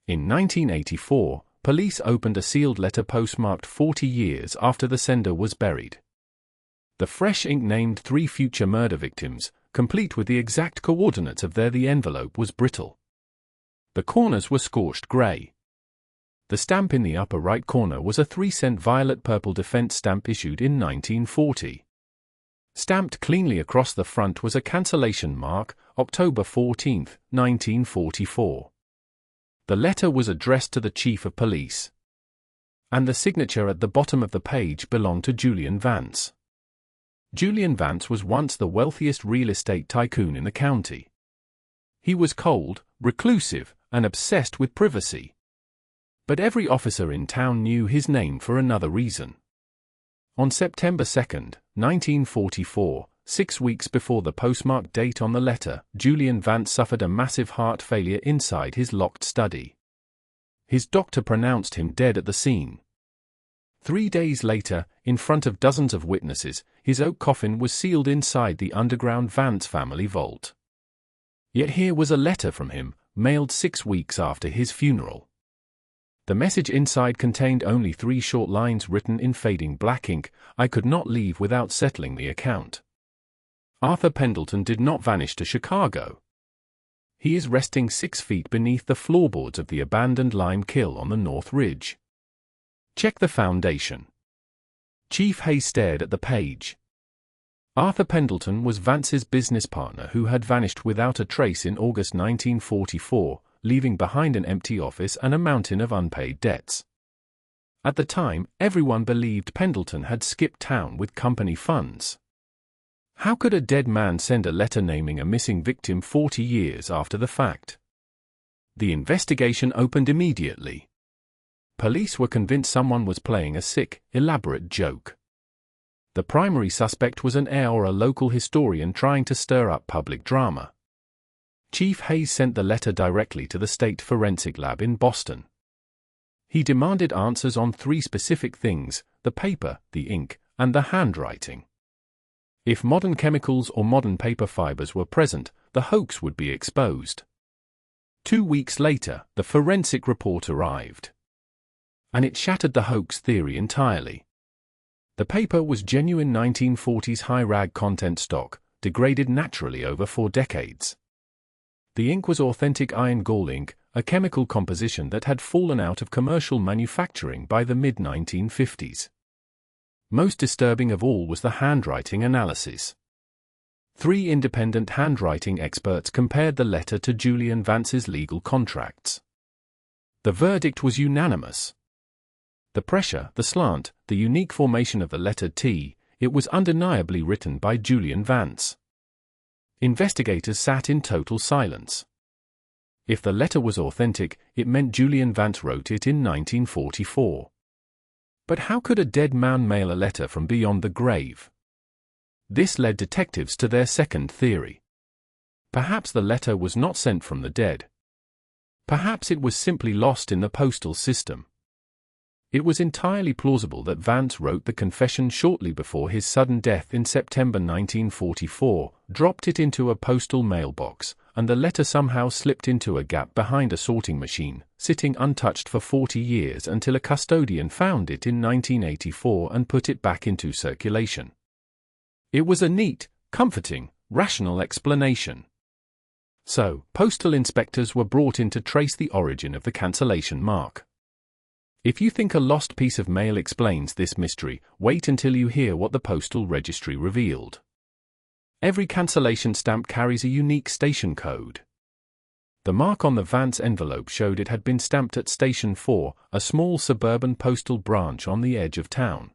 In 1984, police opened a sealed letter postmarked 40 years after the sender was buried. The fresh ink named 3 future murder victims, complete with the exact coordinates of the envelope was brittle. The corners were scorched grey. The stamp in the upper right corner was a 3-cent violet-purple defense stamp issued in 1940. Stamped cleanly across the front was a cancellation mark, October 14, 1944. The letter was addressed to the Chief of Police. And the signature at the bottom of the page belonged to Julian Vance. Julian Vance was once the wealthiest real estate tycoon in the county. He was cold, reclusive, and obsessed with privacy. But every officer in town knew his name for another reason. On September 2, 1944, 6 weeks before the postmark date on the letter, Julian Vance suffered a massive heart failure inside his locked study. His doctor pronounced him dead at the scene. 3 days later, in front of dozens of witnesses, his oak coffin was sealed inside the underground Vance family vault. Yet here was a letter from him, mailed 6 weeks after his funeral. The message inside contained only 3 short lines written in fading black ink: "I could not leave without settling the account. Arthur Pendleton did not vanish to Chicago. He is resting 6 feet beneath the floorboards of the abandoned lime kiln on the North Ridge. Check the foundation." Chief Hayes stared at the page. Arthur Pendleton was Vance's business partner who had vanished without a trace in August 1944, leaving behind an empty office and a mountain of unpaid debts. At the time, everyone believed Pendleton had skipped town with company funds. How could a dead man send a letter naming a missing victim 40 years after the fact? The investigation opened immediately. Police were convinced someone was playing a sick, elaborate joke. The primary suspect was an heir or a local historian trying to stir up public drama. Chief Hayes sent the letter directly to the State Forensic Lab in Boston. He demanded answers on 3 specific things: the paper, the ink, and the handwriting. If modern chemicals or modern paper fibers were present, the hoax would be exposed. 2 weeks later, the forensic report arrived. And it shattered the hoax theory entirely. The paper was genuine 1940s high-rag content stock, degraded naturally over 4 decades. The ink was authentic iron gall ink, a chemical composition that had fallen out of commercial manufacturing by the mid-1950s. Most disturbing of all was the handwriting analysis. 3 independent handwriting experts compared the letter to Julian Vance's legal contracts. The verdict was unanimous. The pressure, the slant, the unique formation of the letter T, it was undeniably written by Julian Vance. Investigators sat in total silence. If the letter was authentic, it meant Julian Vance wrote it in 1944. But how could a dead man mail a letter from beyond the grave? This led detectives to their second theory. Perhaps the letter was not sent from the dead. Perhaps it was simply lost in the postal system. It was entirely plausible that Vance wrote the confession shortly before his sudden death in September 1944, dropped it into a postal mailbox, and the letter somehow slipped into a gap behind a sorting machine, sitting untouched for 40 years until a custodian found it in 1984 and put it back into circulation. It was a neat, comforting, rational explanation. So, postal inspectors were brought in to trace the origin of the cancellation mark. If you think a lost piece of mail explains this mystery, wait until you hear what the postal registry revealed. Every cancellation stamp carries a unique station code. The mark on the Vance envelope showed it had been stamped at Station 4, a small suburban postal branch on the edge of town.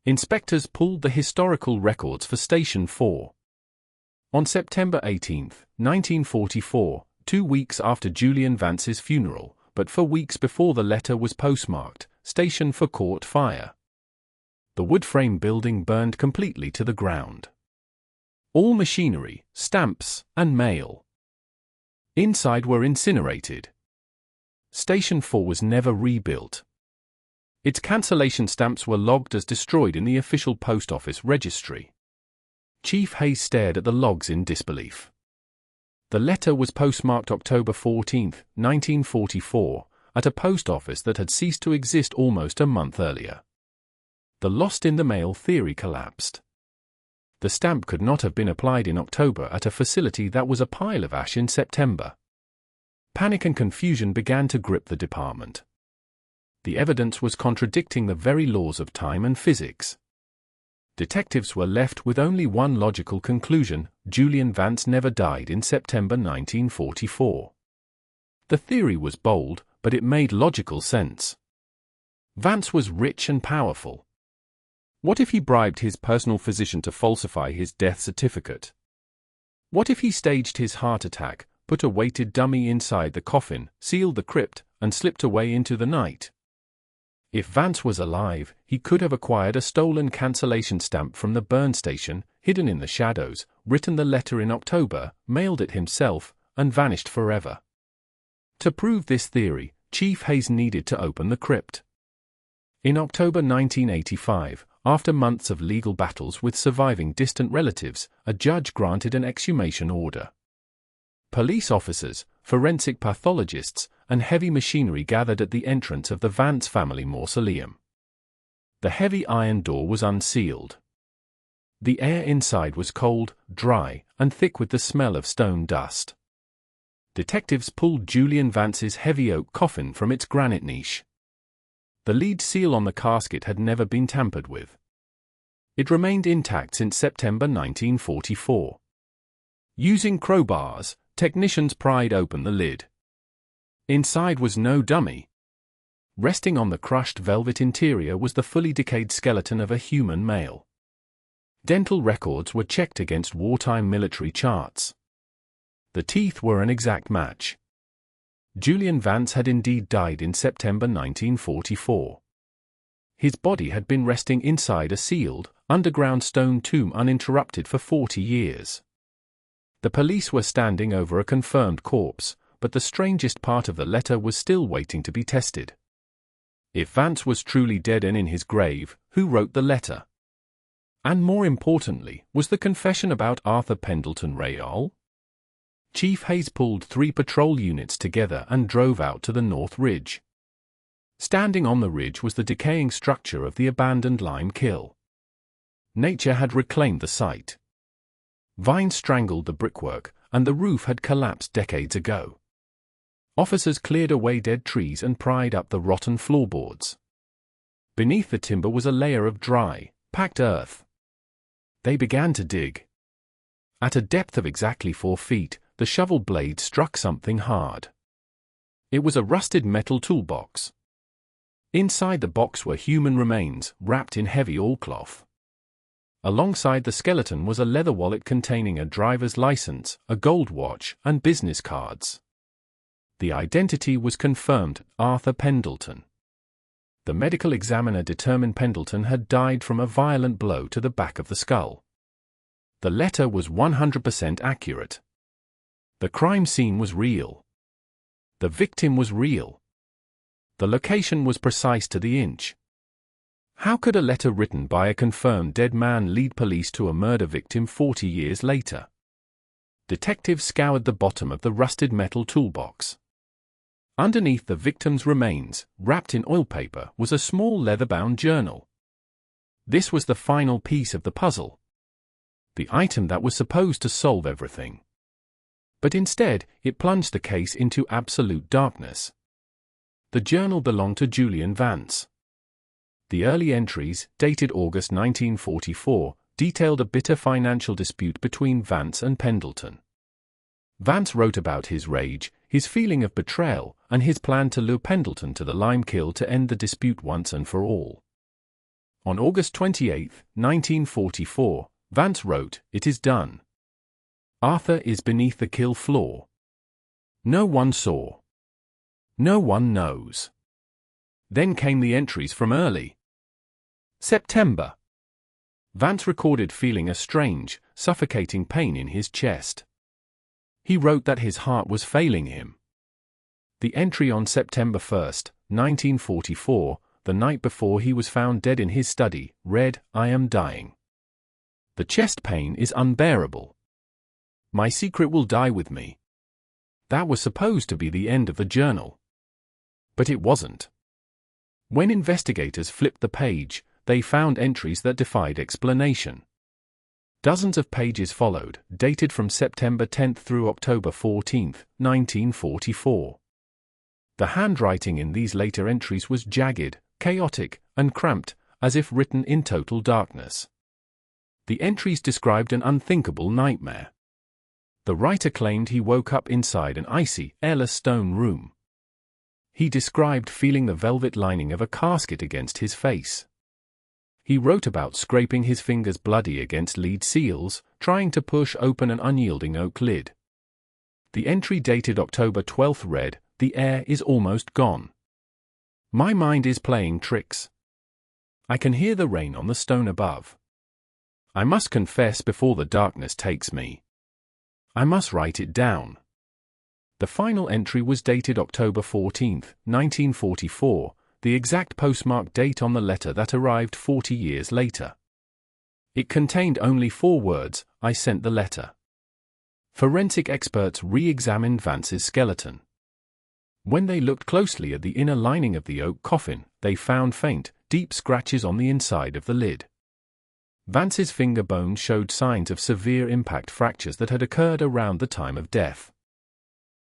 Inspectors pulled the historical records for Station 4. On September 18, 1944, 2 weeks after Julian Vance's funeral, but for weeks before the letter was postmarked, Station 4 caught fire. The wood frame building burned completely to the ground. All machinery, stamps, and mail inside were incinerated. Station 4 was never rebuilt. Its cancellation stamps were logged as destroyed in the official post office registry. Chief Hayes stared at the logs in disbelief. The letter was postmarked October 14, 1944, at a post office that had ceased to exist almost a month earlier. The lost-in-the-mail theory collapsed. The stamp could not have been applied in October at a facility that was a pile of ash in September. Panic and confusion began to grip the department. The evidence was contradicting the very laws of time and physics. Detectives were left with only one logical conclusion: Julian Vance never died in September 1944. The theory was bold, but it made logical sense. Vance was rich and powerful. What if he bribed his personal physician to falsify his death certificate? What if he staged his heart attack, put a weighted dummy inside the coffin, sealed the crypt, and slipped away into the night? If Vance was alive, he could have acquired a stolen cancellation stamp from the burn station, hidden in the shadows, written the letter in October, mailed it himself, and vanished forever. To prove this theory, Chief Hayes needed to open the crypt. In October 1985, after months of legal battles with surviving distant relatives, a judge granted an exhumation order. Police officers, forensic pathologists, and heavy machinery gathered at the entrance of the Vance family mausoleum. The heavy iron door was unsealed. The air inside was cold, dry, and thick with the smell of stone dust. Detectives pulled Julian Vance's heavy oak coffin from its granite niche. The lead seal on the casket had never been tampered with. It remained intact since September 1944. Using crowbars, technicians pried open the lid. Inside was no dummy. Resting on the crushed velvet interior was the fully decayed skeleton of a human male. Dental records were checked against wartime military charts. The teeth were an exact match. Julian Vance had indeed died in September 1944. His body had been resting inside a sealed, underground stone tomb uninterrupted for 40 years. The police were standing over a confirmed corpse, but the strangest part of the letter was still waiting to be tested. If Vance was truly dead and in his grave, who wrote the letter? And more importantly, was the confession about Arthur Pendleton real? Chief Hayes pulled 3 patrol units together and drove out to the North Ridge. Standing on the ridge was the decaying structure of the abandoned lime kiln. Nature had reclaimed the site. Vines strangled the brickwork, and the roof had collapsed decades ago. Officers cleared away dead trees and pried up the rotten floorboards. Beneath the timber was a layer of dry, packed earth. They began to dig. At a depth of exactly 4 feet, the shovel blade struck something hard. It was a rusted metal toolbox. Inside the box were human remains, wrapped in heavy oilcloth. Alongside the skeleton was a leather wallet containing a driver's license, a gold watch, and business cards. The identity was confirmed: Arthur Pendleton. The medical examiner determined Pendleton had died from a violent blow to the back of the skull. The letter was 100% accurate. The crime scene was real. The victim was real. The location was precise to the inch. How could a letter written by a confirmed dead man lead police to a murder victim 40 years later? Detectives scoured the bottom of the rusted metal toolbox. Underneath the victim's remains, wrapped in oil paper, was a small leather-bound journal. This was the final piece of the puzzle. The item that was supposed to solve everything. But instead, it plunged the case into absolute darkness. The journal belonged to Julian Vance. The early entries, dated August 1944, detailed a bitter financial dispute between Vance and Pendleton. Vance wrote about his rage, his feeling of betrayal, and his plan to lure Pendleton to the lime kiln to end the dispute once and for all. On August 28, 1944, Vance wrote, "It is done. Arthur is beneath the kiln floor. No one saw. No one knows." Then came the entries from early September. Vance recorded feeling a strange, suffocating pain in his chest. He wrote that his heart was failing him. The entry on September 1, 1944, the night before he was found dead in his study, read, "I am dying. The chest pain is unbearable. My secret will die with me. That was supposed to be the end of the journal. But it wasn't. When investigators flipped the page, they found entries that defied explanation. Dozens of pages followed, dated from September 10 through October 14, 1944. The handwriting in these later entries was jagged, chaotic, and cramped, as if written in total darkness. The entries described an unthinkable nightmare. The writer claimed he woke up inside an icy, airless stone room. He described feeling the velvet lining of a casket against his face. He wrote about scraping his fingers bloody against lead seals, trying to push open an unyielding oak lid. The entry dated October 12 read, "The air is almost gone. My mind is playing tricks. I can hear the rain on the stone above. I must confess before the darkness takes me. I must write it down." The final entry was dated October 14, 1944, the exact postmark date on the letter that arrived 40 years later. It contained only 4 words, "I sent the letter." Forensic experts re-examined Vance's skeleton. When they looked closely at the inner lining of the oak coffin, they found faint, deep scratches on the inside of the lid. Vance's finger bones showed signs of severe impact fractures that had occurred around the time of death.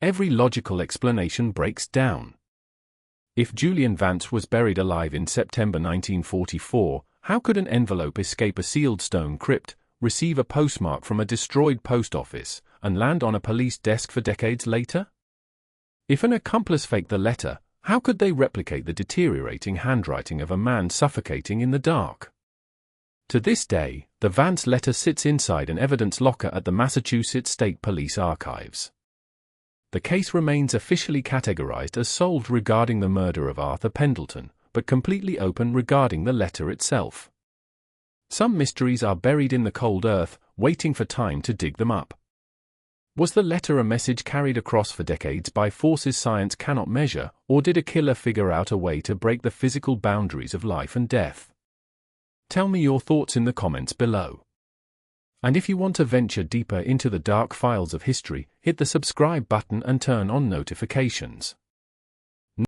Every logical explanation breaks down. If Julian Vance was buried alive in September 1944, how could an envelope escape a sealed stone crypt, receive a postmark from a destroyed post office, and land on a police desk for decades later? If an accomplice faked the letter, how could they replicate the deteriorating handwriting of a man suffocating in the dark? To this day, the Vance letter sits inside an evidence locker at the Massachusetts State Police Archives. The case remains officially categorized as solved regarding the murder of Arthur Pendleton, but completely open regarding the letter itself. Some mysteries are buried in the cold earth, waiting for time to dig them up. Was the letter a message carried across for decades by forces science cannot measure, or did a killer figure out a way to break the physical boundaries of life and death? Tell me your thoughts in the comments below. And if you want to venture deeper into the dark files of history, hit the subscribe button and turn on notifications.